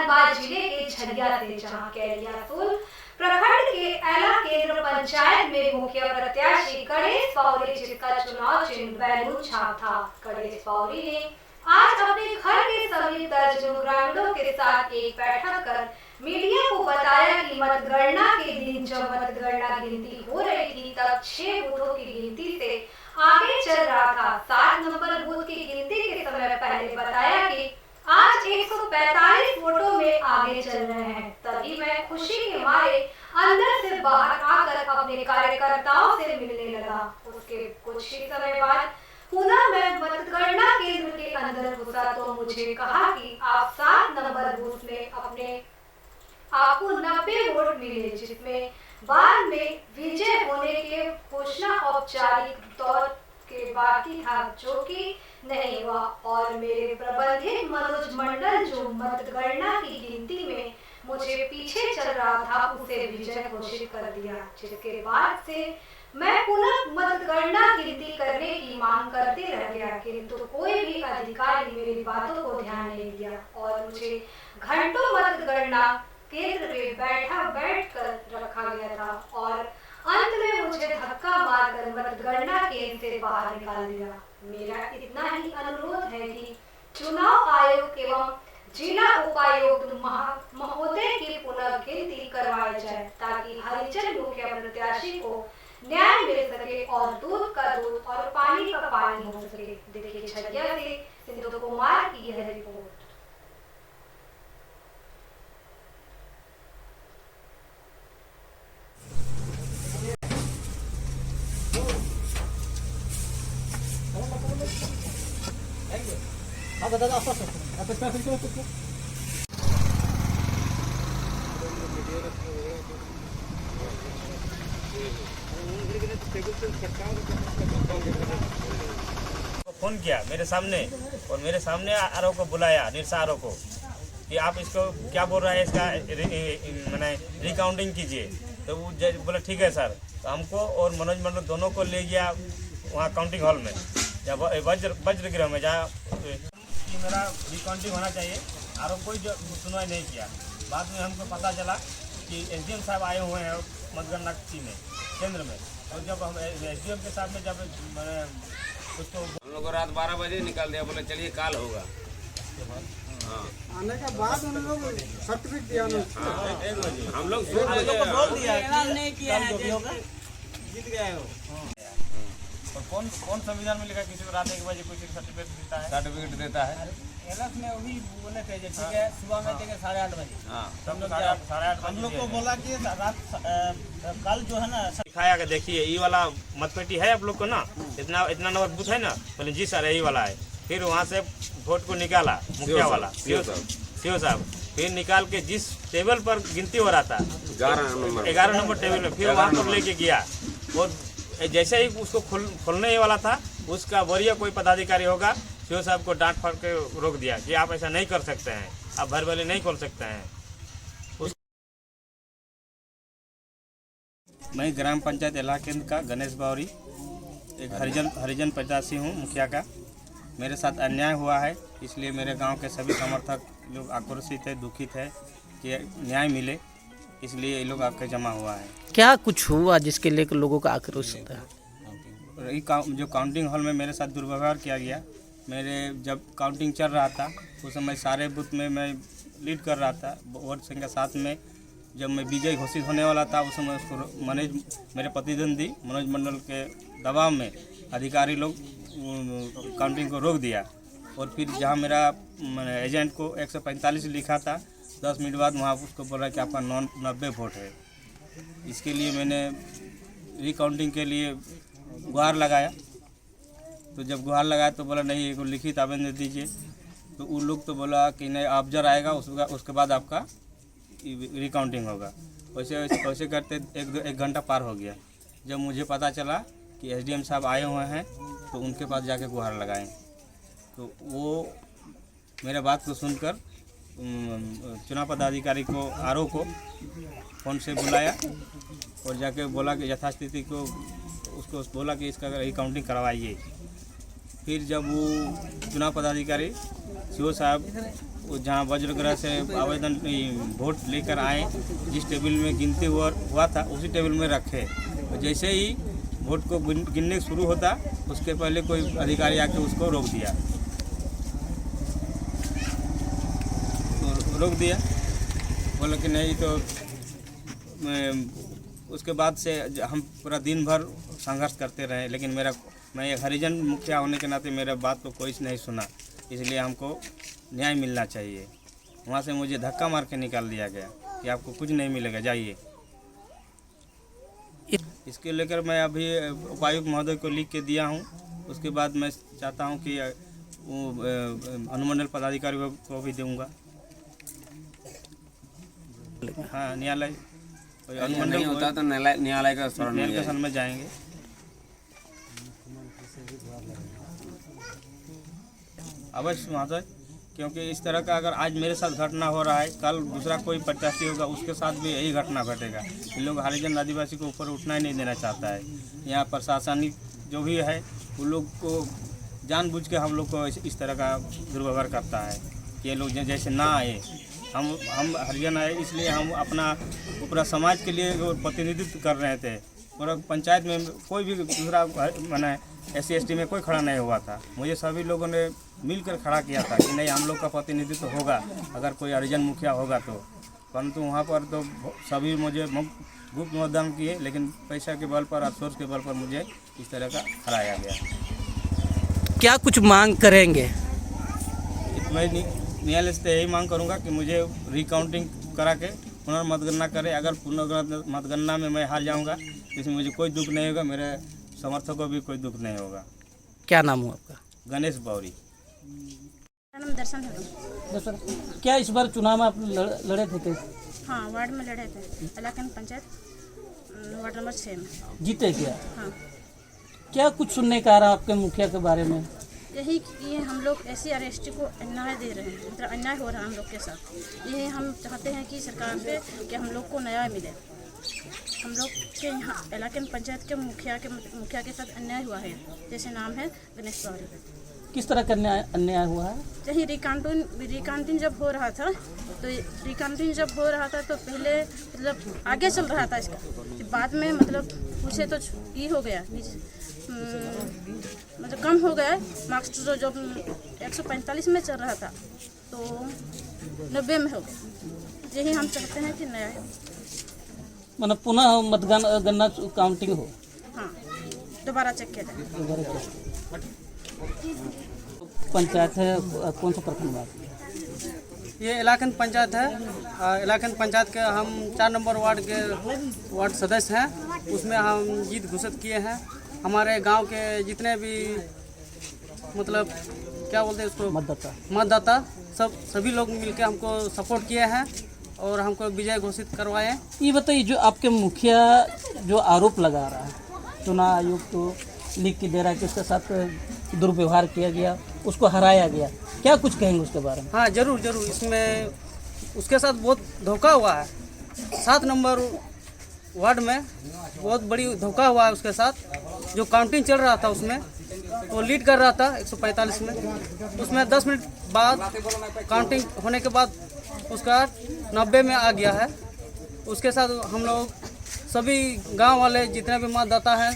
धनबाद जिले के झरिया से, जहां कैलियासोल प्रखंड के एला केंद्र पंचायत में मुखिया प्रत्याशी गणेश पौरी, जिसका चुनाव चिन्ह बैलून छाप था। गणेश पौरी ने आज अपने घर के सभी दर्जनों ग्रामीणों के साथ एक बैठक कर मीडिया को बताया कि मतगणना के दिन जब मतगणना गिनती हो रही थी, तब 6 बूथों की गिनती से आगे चल रहा था। 7 नंबर बूथ की गिनती के समय पहले बताया कि आज 145 वोटों में आगे चल रहे हैं। तभी मैं खुशी के मारे अंदर से बाहर आकर अपने कार्यकर्ताओं से मिलने लगा। उसके कुछ ही समय बाद पुनः मैं मतगणना केंद्र के अंदर घुसा तो मुझे कहा कि आप 7 नंबर बूथ में अपने आपको 90 वोट मिले, जिसमें बाद में विजय होने के घोषणा औपचारिक तौर के बाकी था, जो कि नहीं हुआ। और मेरे प्रबंधक मनोज मंडल, जो मतगणना की गिनती में मुझे पीछे चल रहा था, उसे विजय घोषित कर दिया। जिसके बाद से मैं पुनः मतगणना गिनती करने की मांग करते रह गया, किंतु कोई भी अधिकारी मेरी बातों को ध्यान नहीं दिया और मुझे घंटों मतगणना केंद्र में बैठकर रखा गया था और अंत में मुझे धक्का मारकर मतगणना केंद्र से बाहर निकाल दिया। मेरा इतना ही अनुरोध है कि चुनाव आयोग एवं जिला उपायुक्त महोदय की पुनः गिनती करवाई जाए, ताकि हरिजन मुखिया प्रत्याशी को न्याय मिल सके और दूध का दूध और पानी का पानी हो सके। देखिए, झरिया से सिंधु कुमार की यह रिपोर्ट। फोन किया मेरे सामने और मेरे सामने आरओ को बुलाया, निरसा आरओ को, कि आप इसको क्या बोल रहा है, इसका मैंने रिकाउंटिंग कीजिए। तो वो बोला ठीक है सर। तो हमको और मनोज मंडल दोनों को ले गया वहाँ काउंटिंग हॉल में, या वज्र गृह में, जहाँ मेरा रिकाउंटिंग होना चाहिए। आरओ कोई जो सुनवाई नहीं किया। बाद में हमको पता चला कि एसडीएम साहब आए हुए हैं मतगणना में केंद्र में। और जब हम एसडीएम के साथ में जब मैंने उसको हम लोग रात 12 बजे निकाल दिया, बोले चलिए काल होगा। आने के बाद उन लोग सर्टिफिकेट दिया, हम लोग बोल दिया नहीं किया है, जीत गए हो। और कौन संविधान में लिखा किसी को रात 1 बजे कुछ सर्टिफिकेट देता है? सर्टिफिकेट देता है। एलएफ में वही बोले थे ठीक है, सुबह में देंगे 8:30 बजे। हाँ, हम लोग 8:30 हम लोग को बोला कि रात कल जो है ना दिखाया कि देखिए ये वाला मतपेटी है आप लोग को ना, इतना नंबर बूथ है ना। बोले जी सर यही वाला है। फिर वहाँ से वोट को निकाला मुखिया वाला सीओ साहब। फिर निकाल के जिस टेबल पर गिनती हो रहा था 11 नंबर टेबल में, फिर वहाँ पर लेके गया। और जैसे ही उसको खोलने ही वाला था, उसका वरीय कोई पदाधिकारी होगा, सीओ साहब को डांट फाड़ के रोक दिया कि आप ऐसा नहीं कर सकते हैं, आप भर भले नहीं खोल सकते हैं। मैं ग्राम पंचायत एला केंद्र का गणेश पौरी, एक हरिजन प्रत्याशी हूँ मुखिया का। मेरे साथ अन्याय हुआ है, इसलिए मेरे गांव के सभी समर्थक लोग आक्रोशित है, दुखित है कि न्याय मिले, इसलिए ये लोग आके जमा हुआ है। क्या कुछ हुआ जिसके लेकर लोगों का आक्रोश होता है? जो काउंटिंग हॉल में मेरे साथ दुर्व्यवहार किया गया। मेरे जब काउंटिंग चल रहा था उस समय सारे बूथ में मैं लीड कर रहा था वोट संख्या 7 में। जब मैं विजय घोषित होने वाला था, उस समय उसको मेरे प्रतिद्वंदी मनोज मंडल के दबाव में अधिकारी लोग काउंटिंग को रोक दिया। और फिर जहां मेरा एजेंट को 145 लिखा था, 10 मिनट बाद वहाँ उसको बोला कि आपका 90 वोट है। इसके लिए मैंने रिकाउंटिंग के लिए गुहार लगाया। तो जब गुहार लगाया तो बोला नहीं, एक लिखित आवेदन दे दीजिए। तो उन लोग तो बोला कि नहीं, ऑब्जर्वर आएगा उसके बाद आपका रिकाउंटिंग होगा। वैसे करते एक घंटा पार हो गया। जब मुझे पता चला कि एसडीएम साहब आए हुए हैं, तो उनके पास जाके गुहार लगाएं। तो वो मेरे बात को सुनकर चुनाव पदाधिकारी को आरओ को फ़ोन से बुलाया और जाके बोला कि यथास्थिति को उसको बोला कि इसका रिकाउंटिंग करवाइए। फिर जब वो चुनाव पदाधिकारी सीओ साहब जहाँ वज्रग्रह से आवेदन वोट लेकर आए, जिस टेबल में गिनते हुआ था उसी टेबल में रखे। और जैसे ही वोट को गिनने शुरू होता उसके पहले कोई अधिकारी आके उसको रोक दिया, बोला कि नहीं। तो उसके बाद से हम पूरा दिन भर संघर्ष करते रहे, लेकिन मैं एक हरिजन मुखिया होने के नाते मेरे बात को कोई नहीं सुना, इसलिए हमको न्याय मिलना चाहिए। वहाँ से मुझे धक्का मार के निकाल दिया गया कि आपको कुछ नहीं मिलेगा, जाइए। इसके लेकर मैं अभी उपायुक्त महोदय को लिख के दिया हूँ। उसके बाद मैं चाहता हूँ कि अनुमंडल पदाधिकारी को भी दूँगा। हाँ, न्यायालय अनुमंडल नहीं होता तो न्यायालय का शरण में जाएंगे। अवश्य महोदय, क्योंकि इस तरह का अगर आज मेरे साथ घटना हो रहा है, कल दूसरा कोई प्रत्याशी होगा उसके साथ भी यही घटना घटेगा। इन लोग हरिजन आदिवासी को ऊपर उठना ही नहीं देना चाहता है। यहाँ प्रशासनिक जो भी है वो लोग को जानबूझ के हम लोग को इस तरह का दुर्व्यवहार करता है कि ये लोग जैसे ना आए। हम हरिजन आए इसलिए हम अपना पूरा समाज के लिए प्रतिनिधित्व कर रहे थे। और पंचायत में कोई भी दूसरा माने SC/ST में कोई खड़ा नहीं हुआ था। मुझे सभी लोगों ने मिलकर खड़ा किया था कि नहीं, हम लोग का प्रतिनिधित्व होगा अगर कोई हरिजन मुखिया होगा तो। परंतु वहाँ पर तो सभी मुझे गुप्त मतदान किए, लेकिन पैसा के बल पर, अफसोस के बल पर मुझे इस तरह का हराया गया। क्या कुछ मांग करेंगे? मैं न्यायालय से यही मांग करूँगा कि मुझे रिकाउंटिंग करा के पुनर्मतगणना करे। अगर पुनर्मतगणना में मैं हार जाऊँगा इसमें मुझे कोई दुख नहीं होगा, मेरे समर्थकों को भी कोई दुख नहीं होगा। क्या नाम हुआ आपका? गणेश बौरी। मेरा नाम दर्शन है। सर, क्या इस बार चुनाव में आप लड़े थे? हाँ, वार्ड में लड़े थे, इलाकन पंचायत वार्ड नंबर 6 में। जीते क्या? हाँ। क्या कुछ सुनने का आ रहा आपके मुखिया के बारे में? यही कि हम लोग SC/ST को अन्याय दे रहे हैं, मतलब अन्याय हो रहा है हम लोग के साथ। यही हम चाहते हैं कि सरकार से कि हम लोग को न्याय मिले। हम लोग के यहाँ इलाकन पंचायत के मुखिया के साथ अन्याय हुआ है, जैसे नाम है गणेश बौरी। किस तरह का अन्याय हुआ है? यही रिकाउंटिंग जब हो रहा था तो पहले मतलब आगे चल रहा था इसका, बाद में मतलब पूछे तो ये हो गया, मतलब कम हो गया। मार्क्स तो जब 145 में चल रहा था तो 90 में हो गया। यही हम चाहते हैं कि न्याय मतलब पुनः मतगणना काउंटिंग हो। हाँ, दोबारा चेक किया जाए। पंचायत है, कौन सा प्रखंड है? ये इलाकन पंचायत है। इलाकन पंचायत के हम 4 नंबर वार्ड सदस्य हैं। उसमें हम जीत घोषित किए हैं। हमारे गांव के जितने भी मतलब क्या बोलते हैं उसको, मतदाता सभी लोग मिलकर हमको सपोर्ट किए हैं और हमको विजय घोषित करवाए। ये बताइए, जो आपके मुखिया जो आरोप लगा रहा है, चुनाव आयोग को लिख के दे रहा है कि उसके साथ दुर्व्यवहार किया गया, उसको हराया गया, क्या कुछ कहेंगे उसके बारे में? हाँ, जरूर। इसमें उसके साथ बहुत धोखा हुआ है। 7 नंबर वार्ड में बहुत बड़ी धोखा हुआ है उसके साथ। जो काउंटिंग चल रहा था उसमें वो लीड कर रहा था 145 में। उसमें 10 मिनट बाद काउंटिंग होने के बाद उसका 90 में आ गया है। उसके साथ हम लोग सभी गांव वाले जितने भी मतदाता हैं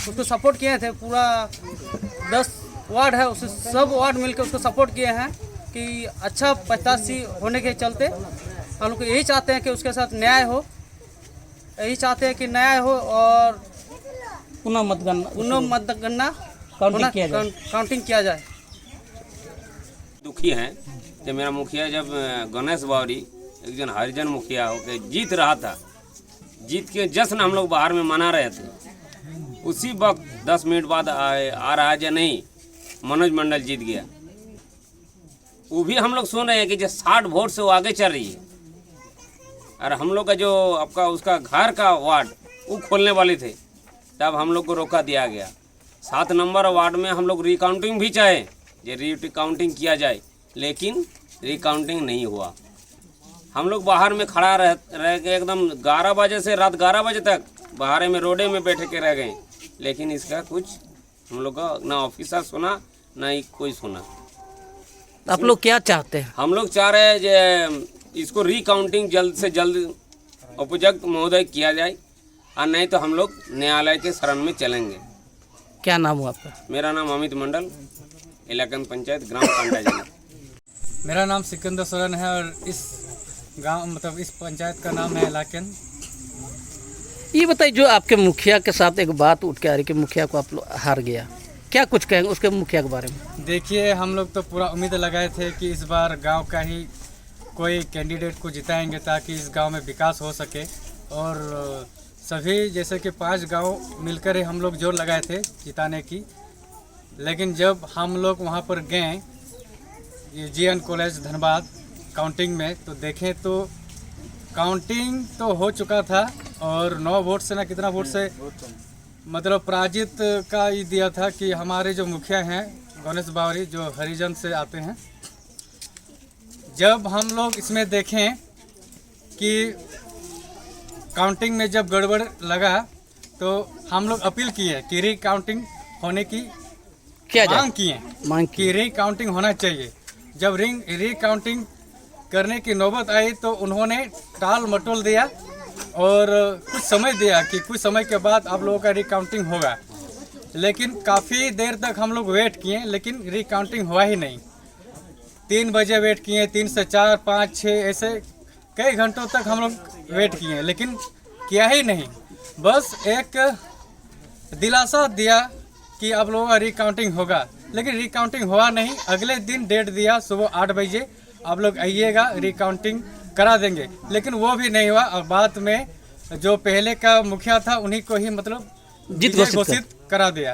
उसको सपोर्ट किए थे। पूरा 10 वार्ड है, उसे सब वार्ड मिलकर उसको सपोर्ट किए हैं कि अच्छा प्रत्याशी होने के चलते हम लोग यही चाहते हैं कि उसके साथ न्याय हो। यही चाहते हैं कि न्याय हो और पुनः मतगणना काउंटिंग किया जाए। दुखी हैं कि मेरा मुखिया जब गणेश बौरी एक जन हरिजन मुखिया होकर जीत रहा था, जीत के जश्न हम लोग बाहर में मना रहे थे, उसी वक्त 10 मिनट बाद आ रहा है नहीं, मनोज मंडल जीत गया। वो भी हम लोग सुन रहे हैं कि जो 60 वोट से वो आगे चल रही है। और हम लोग का जो आपका उसका घर का वार्ड वो खोलने वाले थे, तब हम लोग को रोका दिया गया। 7 नंबर वार्ड में हम लोग रिकाउंटिंग भी चाहे, ये रिकाउंटिंग किया जाए, लेकिन रिकाउंटिंग नहीं हुआ। हम लोग बाहर में खड़ा रह के एकदम 11 बजे से रात 11 बजे तक बाहर में रोडे में बैठे के रह गए, लेकिन इसका कुछ हम लोग का ना ऑफिसर सुना ना ही कोई सुना। आप लोग क्या चाहते हैं? हम लोग चाह रहे हैं कि इसको रिकाउंटिंग जल्द से जल्द उपयुक्त महोदय किया जाए, और नहीं तो हम लोग न्यायालय के शरण में चलेंगे। क्या नाम हुआ आपका? मेरा नाम अमित मंडल, इलाकन पंचायत, ग्राम कांडा जिला। मेरा नाम सिकंदर सोरेन है और इस गांव मतलब इस पंचायत का नाम है इलाकन। ये बताइए, जो आपके मुखिया के साथ एक बात उठ के आ रही कि मुखिया को आप लोग हार गया, क्या कुछ कहेंगे उसके मुखिया के बारे में? देखिए, हम लोग तो पूरा उम्मीद लगाए थे कि इस बार गांव का ही कोई कैंडिडेट को जिताएंगे ताकि इस गांव में विकास हो सके। और सभी जैसे कि 5 गांव मिलकर ही हम लोग जोर लगाए थे जिताने की। लेकिन जब हम लोग वहां पर गए ये जीएन कॉलेज धनबाद काउंटिंग में, तो देखें तो काउंटिंग तो हो चुका था और 9 वोट से ना कितना वोट से मतलब पराजित का ये दिया था कि हमारे जो मुखिया हैं गणेश बावरी जो हरिजन से आते हैं। जब हम लोग इसमें देखें कि काउंटिंग में जब गड़बड़ लगा तो हम लोग अपील किए कि रिकाउंटिंग होने की क्या मांग किए कि रिकाउंटिंग होना चाहिए। जब रिकाउंटिंग करने की नौबत आई तो उन्होंने टाल मटोल दिया और कुछ समय दिया कि कुछ समय के बाद आप लोगों का रिकाउंटिंग होगा। लेकिन काफ़ी देर तक हम लोग वेट किए लेकिन रिकाउंटिंग हुआ ही नहीं। 3 बजे वेट किए, 3 से 4, 5, 6 ऐसे कई घंटों तक हम लोग वेट किए लेकिन किया ही नहीं। बस एक दिलासा दिया कि आप लोगों का रिकाउंटिंग होगा, लेकिन रिकाउंटिंग हुआ नहीं। अगले दिन डेट दिया सुबह 8 बजे आप लोग आइएगा, रिकाउंटिंग करा देंगे, लेकिन वो भी नहीं हुआ। और बाद में जो पहले का मुखिया था उन्हीं को ही मतलब जीत घोषित करा दिया।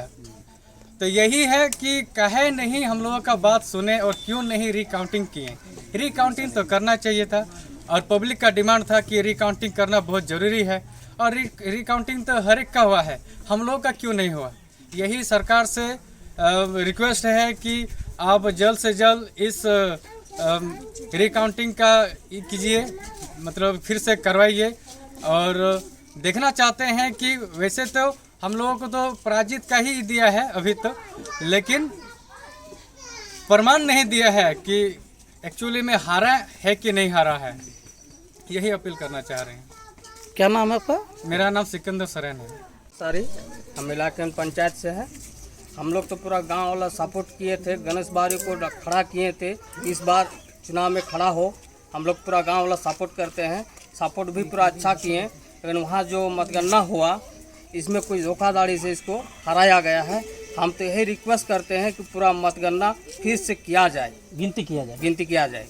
तो यही है कि काहे नहीं हम लोगों का बात सुने और क्यों नहीं रिकाउंटिंग किए। रिकाउंटिंग तो करना चाहिए था और पब्लिक का डिमांड था कि रिकाउंटिंग करना बहुत ज़रूरी है और रिकाउंटिंग तो हर एक का हुआ है, हम लोगों का क्यों नहीं हुआ। यही सरकार से रिक्वेस्ट है कि आप जल्द से जल्द इस रिकाउंटिंग का कीजिए, मतलब फिर से करवाइए। और देखना चाहते हैं कि वैसे तो हम लोगों को तो पराजित का ही दिया है अभी तक, लेकिन प्रमाण नहीं दिया है कि एक्चुअली में हारा है कि नहीं हारा है। यही अपील करना चाह रहे हैं। क्या नाम है आपका? मेरा नाम सिकंदर सोरेन है। सारी हम इलाकन पंचायत से है। हम लोग तो पूरा गांव वाला सपोर्ट किए थे, गणेश बावरी को खड़ा किए थे। इस बार चुनाव में खड़ा हो, हम लोग पूरा गांव वाला सपोर्ट करते हैं, सपोर्ट भी पूरा अच्छा किए। लेकिन वहाँ जो मतगणना हुआ इसमें कोई धोखाधड़ी से इसको हराया गया है। हम तो यही रिक्वेस्ट करते हैं कि पूरा मतगणना फिर से किया जाए, गिनती किया जाए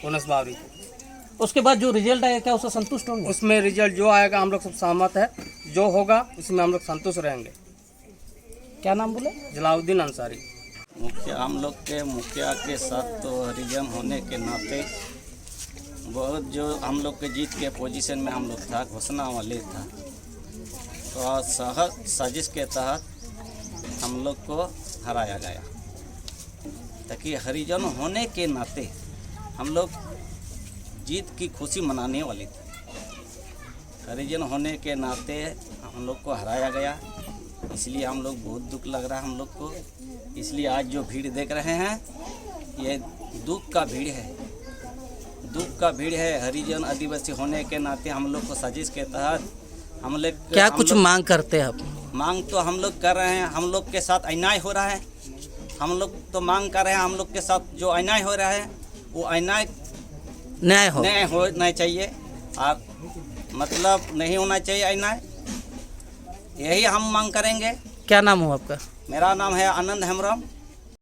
गणेश बावरी को। उसके बाद जो रिजल्ट आएगा क्या उससे संतुष्ट होंगे? उसमें रिजल्ट जो आएगा हम लोग सब सहमत है, जो होगा उसमें हम लोग संतुष्ट रहेंगे। क्या नाम बोले? जलाउद्दीन अंसारी। हम लोग के मुखिया के साथ तो हरिजन होने के नाते बहुत जो हम लोग के जीत के पोजीशन में हम लोग था, घोषणा वाले था, तो साजिश के तहत हम लोग को हराया गया। ताकि हरिजन होने के नाते हम लोग जीत की खुशी मनाने वाले थे। हरिजन होने के नाते हम लोग को हराया गया, इसलिए हम लोग बहुत दुख लग रहा है हम लोग को। इसलिए आज जो भीड़ देख रहे हैं ये दुख का भीड़ है, दुख का भीड़ है। हरिजन आदिवासी होने के नाते हम लोग को साजिश के तहत हम लोग क्या कुछ मांग करते हैं आप? मांग तो हम लोग कर रहे हैं, हम लोग के साथ अन्याय हो रहा है। हम लोग तो मांग कर रहे हैं हम लोग के साथ जो अन्याय हो रहा है वो अन्याय न्याय होना चाहिए और मतलब नहीं होना चाहिए अन्याय। यही हम मांग करेंगे। क्या नाम हो आपका? मेरा नाम है आनंद हेम्ब्रम।